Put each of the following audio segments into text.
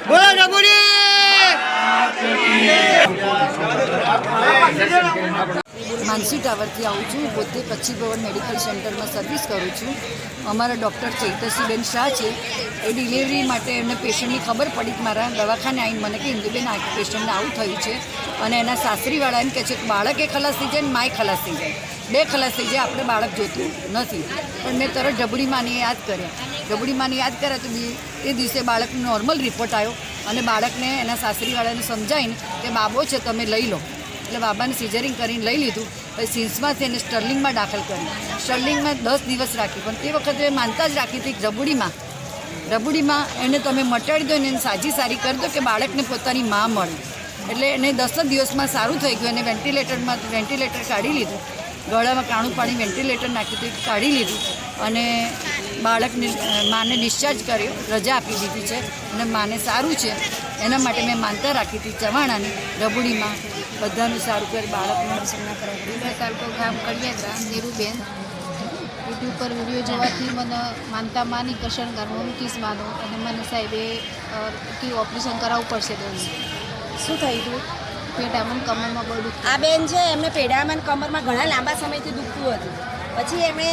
બોલો ડબુડી। માનસી ટાવરથી આવું છું, પોતે કચ્છી ભવન મેડિકલ સેન્ટરમાં સર્વિસ કરું છું। અમારા ડૉક્ટર ચૈતરસીબેન શાહ છે, એ ડિલિવરી માટે એમને પેશન્ટની ખબર પડી કે મારા દવાખાને આવીને મને કે ઇન્દુબેન આ પેશન્ટને આવું થયું છે અને એના સાસરીવાળા એમ કહે છે કે બાળક એ ખલાસ થઈ જાય ને માય ખલાસ થઈ જાય, બે ખલાસ થઈ જાય, આપણે બાળક જોતું નથી। પણ મેં તરત ઢબુડી માને યાદ કર્યા તો એ દિવસે બાળકનો નોર્મલ રિપોર્ટ આવ્યો અને બાળકને એના સાસરીવાળાને સમજાવીને કે બાબો છે તમે લઈ લો, એટલે બાબાને સિઝરિંગ કરીને લઈ લીધું। પછી સિમ્સમાંથી એને સ્ટર્લિંગમાં દાખલ કરી, સ્ટર્લિંગમાં 10 દિવસ રાખી, પણ તે વખતે માનતા જ રાખી હતી રબુડીમાં એને તમે મટાડી દો ને એને સારી કરી દો કે બાળકને પોતાની મા મળે। એટલે એને 10 દિવસમાં સારું થઈ ગયું, એને વેન્ટિલેટર કાઢી લીધું, ગળામાં કાણું પાણી વેન્ટિલેટર નાખ્યું હતું, કાઢી લીધું અને બાળકને માને ડિસ્ચાર્જ કર્યો, રજા આપી દીધી છે અને માને સારું છે। એના માટે મેં માનતા રાખી હતી ચવાણાની રબુડીમાં બધાનું સારું કરે, બાળકનું દર્શન ના કરે। તાલુકો ગામ કડિયાદરા નીરુબેન, યુટ્યુબ પર વિડીયો જોવાથી મને માનતા માની કરશણગારમાં મૂકીશ માનો અને મને સાહેબે કે ઓપરેશન કરાવવું પડશે બેન। શું થયું હતું? પેટામાં કમરમાં બહુ દુખતું। આ બેન છે, એમને પેઢામાં કમરમાં ઘણા લાંબા સમયથી દુખતું હતું। પછી એમણે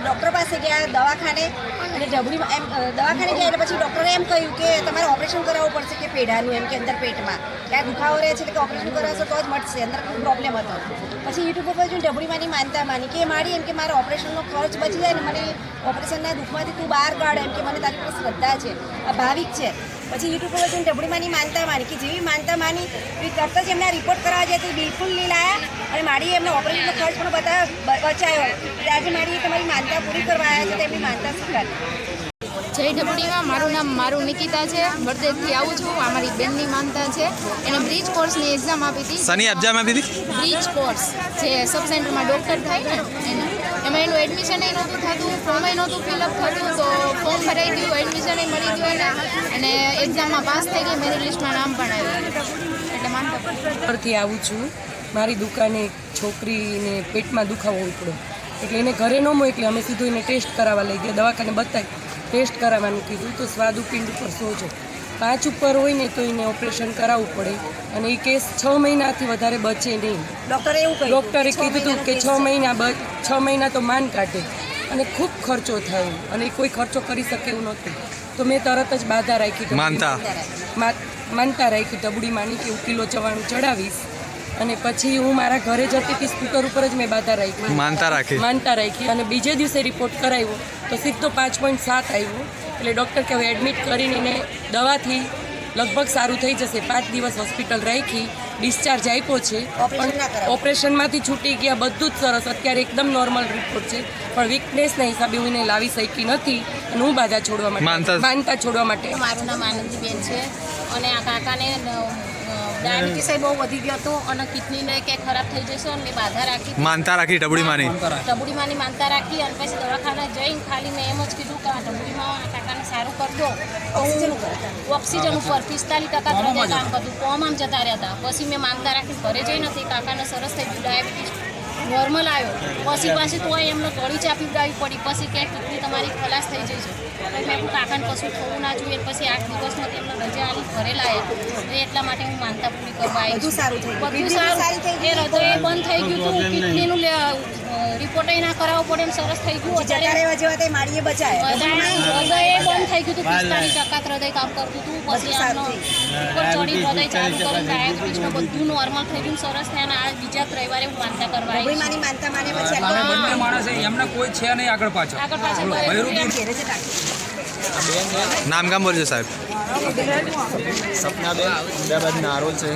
ડૉક્ટર પાસે ગયા દવાખાને અને ઢબડીમાં એમ દવાખાને ગયા એટલે પછી ડૉક્ટરે એમ કહ્યું કે તમારે ઓપરેશન કરાવવું પડશે કે પેઢાનું, એમ કે અંદર પેટમાં ક્યાં દુખાવો રહે છે કે ઓપરેશન કરાવશો તો જ મટશે, અંદર ખૂબ પ્રોબ્લેમ હતો। પછી યુટ્યુબ પર જોઈને ઢબડીમાંની માનતા માની કે મારી એમ કે મારા ઓપરેશનનો ખર્ચ બચી જાય ને મને ઓપરેશનના દુઃખમાંથી તું બહાર કાઢ, એમ કે મને તારી પર શ્રદ્ધા છે, આ ભાવિક છે। પછી યુટ્યુબ પર જોઈને ઢબડીમાંની માનતા માની કે જેવી માનતા માની એ તરત જ એમના રિપોર્ટ કરાવવા જાય તો બિલકુલ નહીં લાયા અને મારી એમને ઓપરેશનનો ખર્ચ પણ બચાવ્યો। આજે મારી તમારી માનતા પૂરી કરવા આવ્યા છે, તેમની માનતા સ્વીકારી। જય ઢબુડીમાં, મારું નિકિતા છે, બરદેજથી આવું છું। અમારી બેનની માનતા છે, એને બ્રિજ કોર્સની એક્ઝામ આપી હતી। સની એક્ઝામ આપી હતી? બ્રિજ કોર્સ જે સબ સેન્ટરમાં ડૉક્ટર થાય ને એમાં એનું એડમિશન નહોતું થતું, ફોર્મ નહોતું ફિલઅપ થતું, તો ફોર્મ ભરાઈ ગયું, એડમિશન મળી ગયું એને અને એક્ઝામમાં પાસ થઈ ગઈ, મેરિટ લિસ્ટમાં નામ પણ આવ્યું, એટલે માનતા પરથી આવું છું। મારી દુકાને એક છોકરીને પેટમાં દુખાવો ઉપડ્યો એટલે એને ઘરે ન મોકલી, અમે સીધું એને ટેસ્ટ કરાવવા લઈ ગયા, દવાખાને બતાવી ટેસ્ટ કરાવવાનું કીધું તો સ્વાદુપિંડ ઉપર સોજો 5 ઉપર હોય ને તો એને ઓપરેશન કરાવવું પડે અને એ કેસ 6 મહિનાથી વધારે બચે નહીં। ડૉક્ટરે એવું કહ્યું, ડૉક્ટરે કીધું હતું કે 6 મહિના તો માન કાઢે અને ખૂબ ખર્ચો થાય અને કોઈ ખર્ચો કરી શકે એવું નહોતું, તો મેં તરત જ બાધા રાખી, માનતા રાખી ઢબુડી માની કે હું કિલો ચવાણું ચડાવીશ અને પછી હું મારા ઘરે જતી હતી સ્કૂટર ઉપર જ મેં બાધા રાખી, માનતા રાખી અને બીજે દિવસે રિપોર્ટ કરાવ્યો તો સીધો 5.7 આવ્યો। એટલે ડૉક્ટર કે હવે એડમિટ કરીને એને દવાથી લગભગ સારું થઈ જશે, 5 દિવસ હોસ્પિટલ રાખી, ડિસ્ચાર્જ આપ્યો છે, પણ ઓપરેશનમાંથી છૂટી ગયા, બધું જ સરસ, અત્યારે એકદમ નોર્મલ રિપોર્ટ છે, પણ વીકનેસના હિસાબે હું એને લાવી શકી નથી અને હું બાધા છોડવા માટે માનતા છોડવા માટે। મારું નામ આનંદીબેન છે અને આ કાકાને ડાયાબિટીસ બહુ વધી ગયો હતો અને કિડનીને કે ખરાબ થઈ જશે અને મેં બાધા રાખી, માનતા રાખી ઢબુડીમાંની માનતા રાખી અને પછી દવાખાને જઈને ખાલી મેં એમ જ કીધું કે આ ઢબુડીમાં કાકાને સારું કરી દો। ઓક્સિજન ઉપર 45% હૃદય કામ કરતું, કોમ આમ જતા રહ્યા હતા। પછી મેં માનતા રાખી ઘરે જઈ નથી, કાકાને સરસ થઈ ગયું, ડાયાબિટીસ નોર્મલ આવ્યો, પછી તોય એમને ગળી ચાપી ઉડાવી પડી, પછી કે કિડની તમારી ખલાસ થઈ જશે। મેં કાકાને કશું થવું ના જોઈએ, પછી 8 દિવસમાં તેમને રજા આલી ઘરે લાવ્યા, એટલા માટે હું માનતા પૂરી કરવા આવી। બધું સારું થઈ ગયું, એ હૃદય બંધ થઈ ગયું હતું, કિડનીનું રિપોર્ટ ના કરાવવો પડે એમ સરસ થઈ ગયું, મારીએ બચાય, હૃદય બંધ થઈ ગયું હતું, 45% હૃદય કામ કરતું હતું, પછી આમનો ઉપર ચડી હૃદય ચાલુ કરી, ડાયાબિટીસનું બધું નોર્મલ થઈ ગયું, સરસ થયા અને આ બીજા રવિવારે હું માનતા કરવા આવી। માનતા માને પછી બંને માણસ એમને કોઈ છે નહીં આગળ પાછળ નામ કામ બોલજો સાહેબ? સપનાબેન અમદાવાદ નારોલ છે,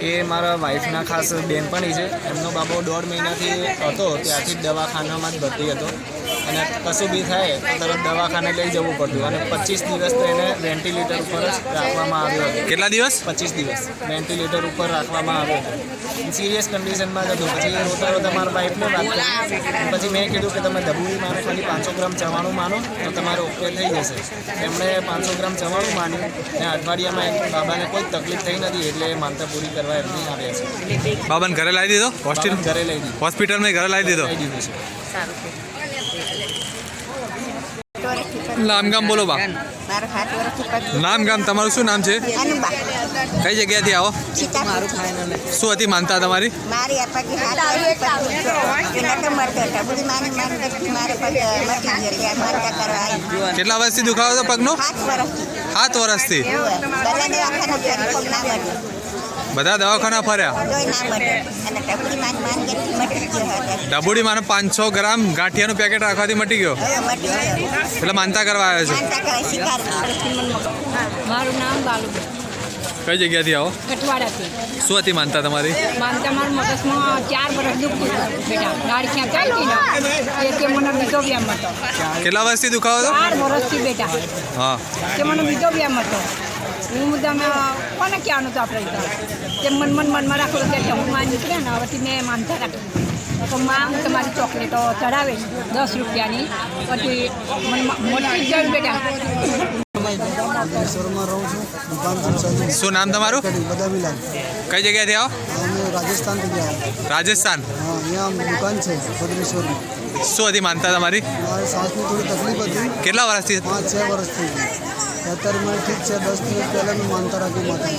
એ મારા વાઈફના ખાસ બેનપણી છે। એમનો બાબો 1.5 મહિનાથી હતો, ત્યાંથી જ દવાખાનામાં જ ભરતી હતો અને કશું બી થાય તો તરત દવાખાને લઈ જવું પડતું અને 25 દિવસ તો એને વેન્ટિલેટર ઉપર જ રાખવામાં આવ્યો હતો। કેટલા દિવસ? 25 દિવસ વેન્ટિલેટર ઉપર રાખવામાં આવ્યો હતો, સિરિયસ કન્ડિશનમાં જ હતો। પછી એ રોતા મારા વાઈફને વાત કરી, પછી મેં કીધું કે તમે ઢબુડી માનો ખાલી 500 ગ્રામ ચવાણું માનો તો તમારે ઓકે થઈ જશે। એમણે 500 ગ્રામ ચવાણું માન્યું અને અઠવાડિયામાં બાબાને કોઈ તકલીફ થઈ નથી, એટલે માનતા પૂરી કરવા એમની આવ્યા છે। બાબાને ઘરે લાવી દીધો? ઘરે લઈ દીધો, હોસ્પિટલમાં ઘરે લાવી દીધો? છે। સારું વર્ષથી નામ ગામ બોલો બા. મારો 7 વર્ષથી નામ ગામ તમારું શું નામ છે? અનુબા કઈ જગ્યાથી આવો? શું હતી માનતા તમારી? મારી આ પગ 7 વર્ષથી નતો મળતો ડબુડી માની મારે પગ મટી ગયો મારતા કરવા આવી. કેટલા વર્ષથી દુખાવો હતો પગનો? 7 વર્ષથી 7 વર્ષથી બધા દવાખાના ફર્યા બધા દવાખાના ફર્યા. તોય ના મળે અને ડબુડી માની માનગઢથી મટી ગયો હતો. ડબુડી માનો 500 ગ્રામ ગાંઠિયાનું પેકેટ રાખવાથી મટી ગયો. હવે મટી ગયો એટલે માનતા કરવા આવ્યો છો. માનતા કરવા શિકાર મારું નામ બાલુબેન કઈ જગ્યાથી આવો? કઠવાડાથી. શું હતી માનતા તમારી? માનતા મારા મગજમાં 4 વર્ષ દુખતું હતું બેટા. દાઢ ખેંચાઈ હતી ને તે મને બીજો વ્યાયામ હતો. કેટલા વર્ષથી દુખાવો હતો? 4 વર્ષથી બેટા હા. તે મને બીજો વ્યાયામ હતો. હું તમે કોને કહેવાનું તો આપણે તે મનમાં રાખો તે ટહુમાં નીકળે ને હવેથી મેં માનતા રાખી. તો માં હું તમારી ચોકલેટો ચડાવે 10 રૂપિયાની પછી મને મોટી જ જાય બેટા. શું નામ તમારું? બદામીલાલ કઈ જગ્યાથી આવો? અમે રાજસ્થાનથી ગયા. રાજસ્થાન. હા, અહીંયા દુકાન છે ભદ્રેશ્વરની. શું હતી માનતા તમારી? મારે શ્વાસની થોડી તકલીફ હતી. કેટલા વર્ષથી? 5-6 વર્ષથી અત્યારે મને ઠીક છે. 10 દિવસ પહેલાં મેં માનતા રાખી માતા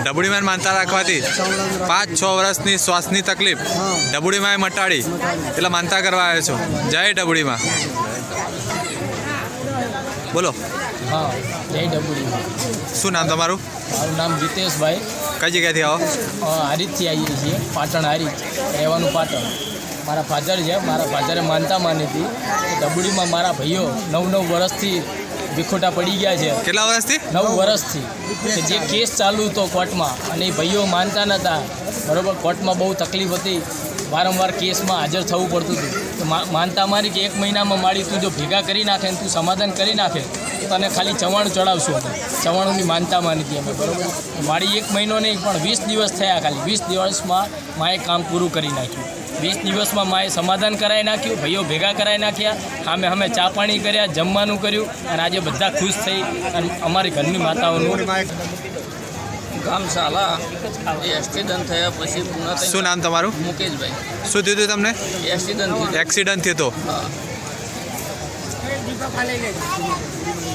ડબુડીમાં માનતા રાખવાથી 5-6 વર્ષની શ્વાસની તકલીફ હા. ડબુડીમાં મટાડી એટલે માનતા કરવા આવ્યો છો. જય ડબુડીમાં. બોલો. હા, જય ડબુડી. શું નામ તમારું? મારું નામ જીતેશભાઈ. કઈ જગ્યાથી આવો? હારીજથી આવીએ છીએ. પાટણ હારીજ, રહેવાનું પાટણ. મારા ફાધર છે. મારા ફાધરે માનતા માની હતી. ડબુડીમાં મારા ભાઈઓ 9-9 વર્ષથી વિખોટા પડી ગયા છે. કેટલા વર્ષથી? 9 વર્ષથી કે જે કેસ ચાલુ હતો કોર્ટમાં અને એ ભાઈઓ માનતા નહોતા. બરાબર, કોર્ટમાં બહુ તકલીફ હતી. વારંવાર કેસમાં હાજર થવું પડતું હતું. તો માનતા મારી કે 1 મહિનામાં મારી તું જો ભેગા કરી નાખે ને તું સમાધાન કરી નાખે તો તને ખાલી ચવાણું ચડાવશું અમે. ચવાણુંની માનતા માની હતી અમે. બરાબર, મારી 1 મહિનો નહીં પણ 20 દિવસ થયા. ખાલી 20 દિવસમાં માએ કામ પૂરું કરી નાખ્યું. 20 દિવસમાં માએ સમાધાન કરાવી નાખ્યું. ભાઈઓ ભેગા કરાવી નાખ્યા. અમે ચા પાણી કર્યા, જમવાનું કર્યું અને આજે બધા ખુશ થઈ અને અમારી ઘરની માતાઓનું ગામ શાલા એક્સિડન્ટ થયા પછી શું નામ તમારું? મુકેશભાઈ. શું થયું હતું તમને? એક્સિડન્ટ થયો હતો.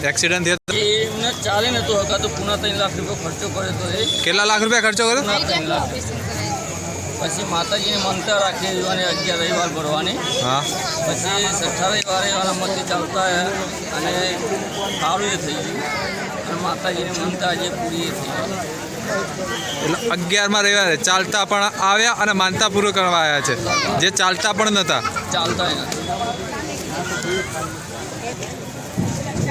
એક્સિડન્ટ થયો હતો. એમને ચાલે ને તો હતા તો પૂના 3 લાખ રૂપિયા ખર્ચો કર્યો તો એ કેટલા લાખ રૂપિયા ખર્ચો કર્યો? 3 લાખ. પછી માતાજીને માનતા રાખી અને 11 રવિવાર ભરવાની. હા. પછી 6 રવિવારે એવાના મતથી ચાલતા અને સારું એ થઈ ગયું અને માતાજીને માનતા આજે પૂરી થઈ ગઈ. એટલે 11માં રવિવારે ચાલતા પણ આવ્યા અને માનતા પૂરું કરવા આવ્યા છે, જે ચાલતા પણ નહોતા. ચાલતા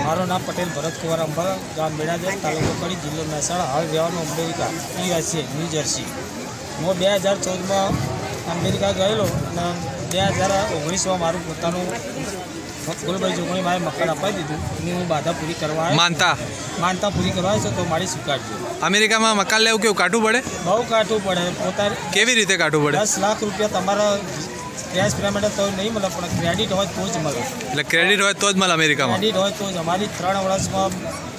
મારું નામ પટેલ ભરત કુંવર અંબા, ગામ બેડાજર, તાલુકો કડી, જિલ્લો મહેસાણા. હાલ રહેવાનું અમેરિકા, USA, ન્યૂ જર્સી. હું 2014માં અમેરિકા ગયેલો અને 2019માં મારું પોતાનું ગુલભાઈ જોગણી મારે મકાન અપાવી દીધું અને હું બાધા પૂરી કરવા માનતા પૂરી કરવા છે તો મારી સ્વીકારજો. અમેરિકામાં મકાન લેવું કેવું કાઢવું પડે? બહુ કાઢવું પડે. પોતાને કેવી રીતે કાઢવું પડે? 10 લાખ રૂપિયા તમારા કેશ પેમેન્ટ તો નહીં મળે પણ ક્રેડિટ હોય તો જ મળે. એટલે ક્રેડિટ હોય તો જ મળે અમેરિકામાં? ક્રેડિટ હોય તો જ. અમારી 3 વર્ષમાં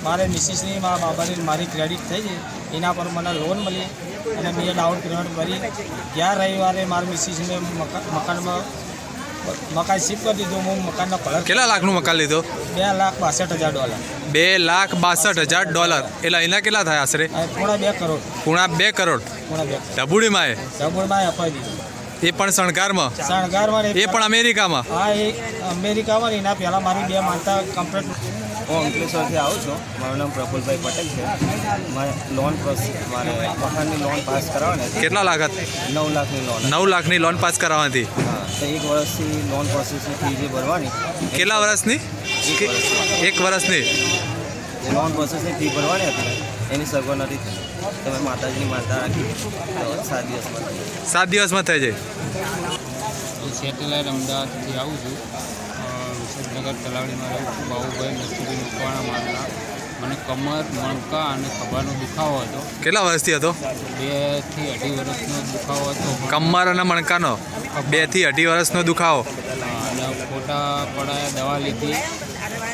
મારે મિસિસની મારા બાબાની મારી ક્રેડિટ થઈ છે. એના પર મને લોન મળી અને મેં ડાઉન પેમેન્ટ ભરી 11 રવિવારે મારી મિસિસને મકાનમાં મકાન શિફ્ટ કરી દીધું. હું મકાનનો કલર. કેટલા લાખનું મકાન લીધું? $2,62,000. $2,62,000. એટલે અહીંના કેટલા થાય આશરે? $2.5 કરોડ. $2.5 કરોડ. ડબુડીમાં અપાવી દીધું. એ પણ શણગારમાં? એ પણ અમેરિકામાં? હા, એ અમેરિકામાં. એના પહેલાં મારી 2 માનતા કમ્પ્લીટ. હું અંકલેશ્વરથી આવું છું. મારું નામ પ્રફુલભાઈ પટેલ છે. મારે મારે મકાનની લોન પાસ કરાવવાની હતી. કેટલા લાખ હતી? 9 લાખની લોન. 9 લાખની લોન પાસ કરાવવાની હતી. હા, તો 1 વર્ષથી લોન પ્રોસેસની ફી જે ભરવાની. કેટલા વર્ષની? 1 વર્ષની લોન પ્રોસેસની ફી ભરવાની હતી. એની સગવડ નથી થઈ. તમે માતાજીની માનતા રાખી તો 7 દિવસમાં 7 દિવસમાં થઈ જાય. હું સેટેલાઇટ અમદાવાદથી આવું છું. વિશેષનગર તલાવડીમાં રહું છું. બાબુભાઈ નસીબી ઉપાણા મારલા. મને કમર, મણકા અને ખભાનો દુખાવો હતો. કેટલા વર્ષથી હતો? 2 થી 2.5 વર્ષનો દુખાવો હતો. કમર અને મણકાનો 2 થી 2.5 વર્ષનો દુખાવો. અને ફોટા પડાયા, દવા લીધી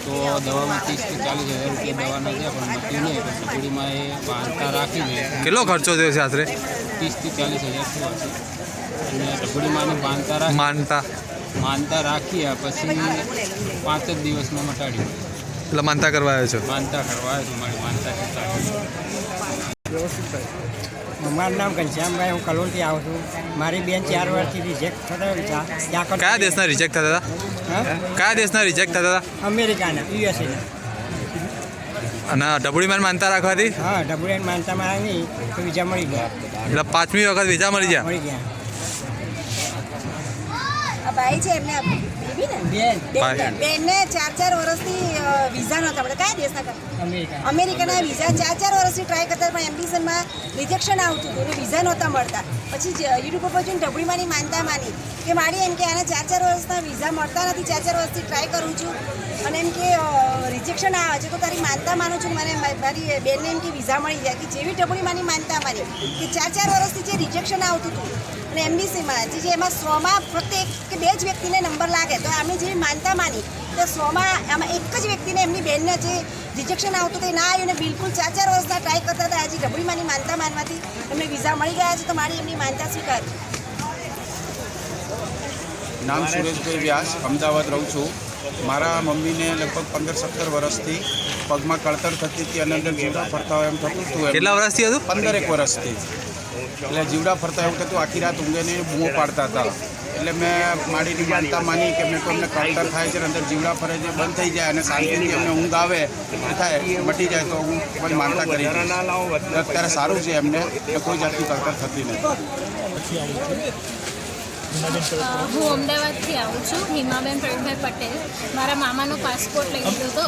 તો દવામાં 30 થી 40 હજાર રૂપિયા દવાના છે પણ મટ્યું નહીં. પણ ડબુડીમાં એ માનતા રાખી દે. કેટલો ખર્ચો થયો છે આશરે? 30 થી 40 હજાર થયો છે. અને ડબુડીમાં માનતા રાખી માનતા માનતા રાખી પછી 5 જ દિવસમાં મટાડી. એટલે માનતા કરવા આવ્યો છો? માનતા કરવા આવ્યો છું, મારી માનતા મારું નામ ઘનશ્યામભાઈ, હું કલોલથી આવું છું. મારી બેન 4 વર્ષથી રિજેક્ટ થતા કયા દેશના રિજેક્ટ થતા હતા? કયા દેશના રિજેક્ટ થતા હતા? અમેરિકાના, યુએસએના. અને ડબુડીમાં માનતા રાખવાથી? હા, ડબુડીમાં માનતા માંગી તો વિઝા મળી ગયા. એટલે 5મી વખત વિઝા મળી ગયા? મળી ગયા. આ ભાઈ છે એમને બેનને 4 વર્ષથી વિઝા નહોતા મળતા. કયા દેશના કરતા? અમેરિકાના વિઝા 4 વર્ષથી ટ્રાય કરતા પણ એમ્બિશનમાં રિજેક્શન આવતું હતું, વિઝા નહોતા મળતા. પછી યુટ્યુબ ઉપર જોઈને ઢબુડીમાંની માનતા માની કે મારી એમ કે આના 4 વર્ષના વિઝા મળતા નથી, 4 વર્ષથી ટ્રાય કરું છું અને એમ કે રિજેક્શન આવે છે, તો તારી માનતા માનું છું, મને મારી બેનને એમ કે વિઝા મળી જાય. કે જેવી ઢબુડીમાંની માનતા માની કે 4 વર્ષથી જે રિજેક્શન આવતું હતું અને એમબીસીમાં જે એમાં 100માં ફક્ત 1 કે 2 જ વ્યક્તિને નંબર લાગે, તો આમની જેવી માનતા માની તો 100માં આમાં 1 જ વ્યક્તિને એમની બેનને જે રિજેક્શન આવતું તે ના આવ્યું ને બિલકુલ 4 વર્ષના ટ્રાય કરતા હતા. હજી ઢબુડીમાંની માનતા માનવાથી એમને વિઝા મળી ગયા છે, તો મારી એમની માનતા સ્વીકારી. નામ સુરેશભાઈ વ્યાસ, અમદાવાદ રહું છું. મારા મમ્મીને લગભગ 15-17 વર્ષથી પગમાં કળતર થતી હતી અને અંદર જીવડા ફરતા હોય એમ થતું હતું. કેટલા વર્ષથી હતું? 15 વર્ષથી. એટલે જીવડા ફરતા એવું થતું, આખી રાત ઊંઘે ને બૂમો પાડતા હતા. એટલે મેં માડીની માનતા માની કે મેં તો અમને કળતર થાય છે, અંદર જીવડા ફરે છે, બંધ થઈ જાય અને શાંતિથી અમને ઊંઘ આવે થાય મટી જાય, તો હું પણ માનતા કરી અત્યારે સારું છે એમને, કોઈ જાતની કળતર થતી નથી. હું અમદાવાદથી આવું છું, હિમાબેન પ્રવીણભાઈ પટેલ. મારા મામાનો પાસપોર્ટ લઈ લીધો હતો,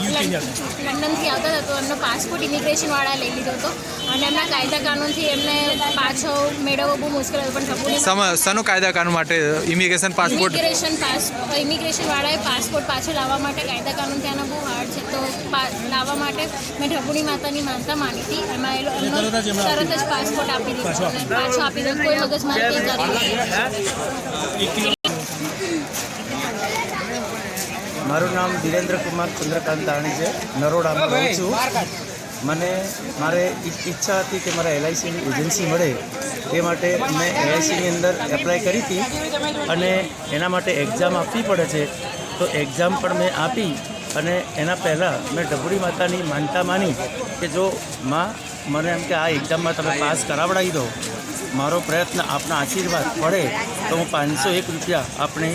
લંડનથી આવતા હતા, તો એમનો પાસપોર્ટ ઇમિગ્રેશનવાળા લઈ લીધો હતો અને એમના કાયદા કાનૂનથી એમને પાછો મેળવવો બહુ મુશ્કેલ હતો. પણ શાનો કાયદા કાનૂન માટે? ઇમિગ્રેશનવાળાએ પાસપોર્ટ પાછો લાવવા માટે કાયદા કાનૂન ત્યાંના બહુ હાર્ડ છે, તો લાવવા માટે મેં ઢબુડી માતાની માનતા માની હતી. એમાં એમનો તરત જ પાસપોર્ટ આપી દીધો અને પાછો આપી દીધો, કોઈ મગજમારી કરી. મારું નામ ધીરેન્દ્ર કુમાર ચંદ્રકાંત દાણી છે, નરોડામાં રહું છું. મારે ઈચ્છા હતી કે મારા એલઆઈસીની એજન્સી મળે, એ માટે મેં એલઆઈસીની અંદર એપ્લાય કરી હતી અને એના માટે એક્ઝામ આપવી પડે છે. તો એક્ઝામ પણ મેં આપી અને એના પહેલાં મેં ઢબુડી માતાની માનતા માની કે જો માં મને એમ કે આ એક્ઝામમાં તમે પાસ કરાવડાવી દો, મારો પ્રયત્ન આપના આશીર્વાદ પડે તો હું 501 રૂપિયા આપણે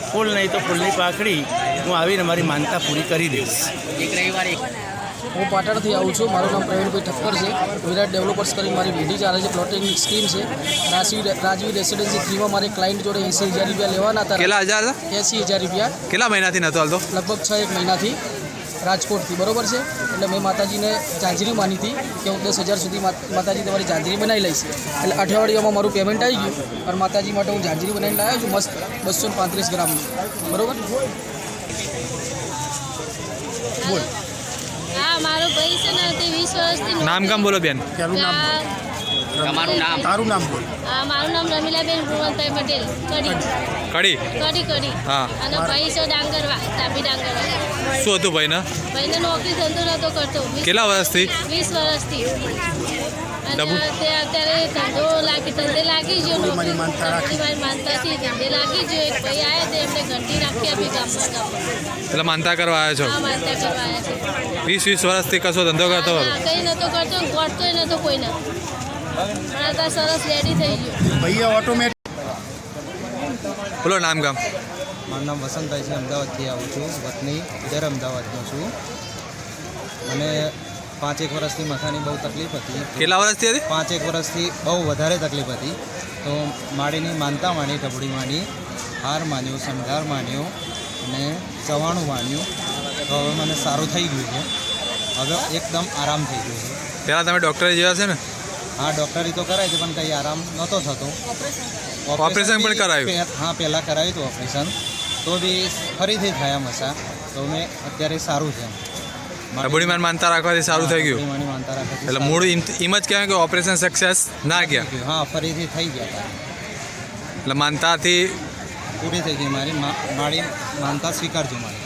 ફૂલ નહીં તો ફૂલની પાકડી હું આવીને મારી માનતા પૂરી કરી દઈશ. હું પાટણથી આવું છું. મારું નામ પ્રવીણભાઈ ઠક્કર છે. વિરાટ ડેવલપર્સ કરીને મારી વેડી ચાલે છે, પ્લોટિંગ સ્કીમ છે. રાજવી રેસિડેન્સી 3માં મારે ક્લાયન્ટ જોડે 80,000 રૂપિયા લેવાના હતા. કેટલા હજાર? 80,000 રૂપિયા. કેટલા મહિનાથી નહોતો હાલતો? લગભગ 6-1 મહિનાથી રાજકોટથી, બરોબર છે. એટલે મેં માતાજીને ઝાંઝરી માની હતી કે હું 10,000 સુધી માતાજી તમારી ઝાંઝરી બનાવી લઈશ. એટલે અઠવાડિયામાં મારું પેમેન્ટ આવી ગયું અને માતાજી માટે હું ઝાંઝરી બનાવીને લાવ્યો છું, મસ્ત 235 ગ્રામની, બરોબર. બોલ. હા, મારો ભાઈ છે ને તે 20 વર્ષથી. નામ કામ બોલો બેન. તમારું નામ? તારું નામ બોલ. મારું નામ રમીલાબેન ગુણવંતભાઈ પટેલ, કડી. હા. અને ભાઈ છે ડાંગરવા, તાપી ડાંગરવા. શું હતું ભાઈને? ભાઈને નોકરી ધંધો નહોતો કરતો. કેટલા વર્ષથી? 20 વર્ષથી. અને અત્યારે ધંધે લાગી ગયો, નોકરી માનતાથી ધંધે લાગી ગયો. એક ભાઈ આવ્યા તે એમને ઘંટી રાખી આપી ગામમાં. એટલે માનતા કરવા આવ્યા છો? હા, માનતા કરવા આવ્યા છે. 20 વર્ષથી કશો ધંધો કરતો હતો? કંઈ નહોતો કરતો, ગોઠતોય નહોતો કોઈને. પણ અત્યારે સરસ રેડી થઈ ગયું. ભૈયા ઓટોમેટિક. બોલો નામ કામ. મારું નામ વસંતભાઈ છે, અમદાવાદથી આવું છું. વતની દર અમદાવાદનો છું. મને 5-1 વર્ષથી માથાની બહુ તકલીફ હતી. કેટલા વર્ષથી હતી? 5-1 વર્ષથી બહુ વધારે તકલીફ હતી. તો માડીની માનતા માની, ઢબુડી માની, હાર માન્યો, શણગાર માન્યો અને ચવાણું માન્યું. તો હવે મને સારું થઈ ગયું છે. હવે એકદમ આરામ થઈ ગયો છે. પહેલાં તમે ડૉક્ટરે જોયા છે ને? હા, ડૉક્ટરી તો કરાય છે પણ કંઈ આરામ નહોતો થતો. ઓપરેશન પણ કરાયું? હા, પહેલાં કરાવ્યું હતું ઓપરેશન, તો બી ફરીથી થયા મસા. તો મેં અત્યારે સારું છે. ઢબુડીમાં માનતા રાખવાથી સારું થઈ ગયું? માનતા રાખવાથી એટલે મૂળ એમ જ કહેવાય કે ઓપરેશન સક્સેસ ના ગયા? હા, ફરીથી થઈ ગયા હતા. એટલે માનતાથી પૂરી થઈ ગઈ મારી. મારી માનતા સ્વીકારજો મારી.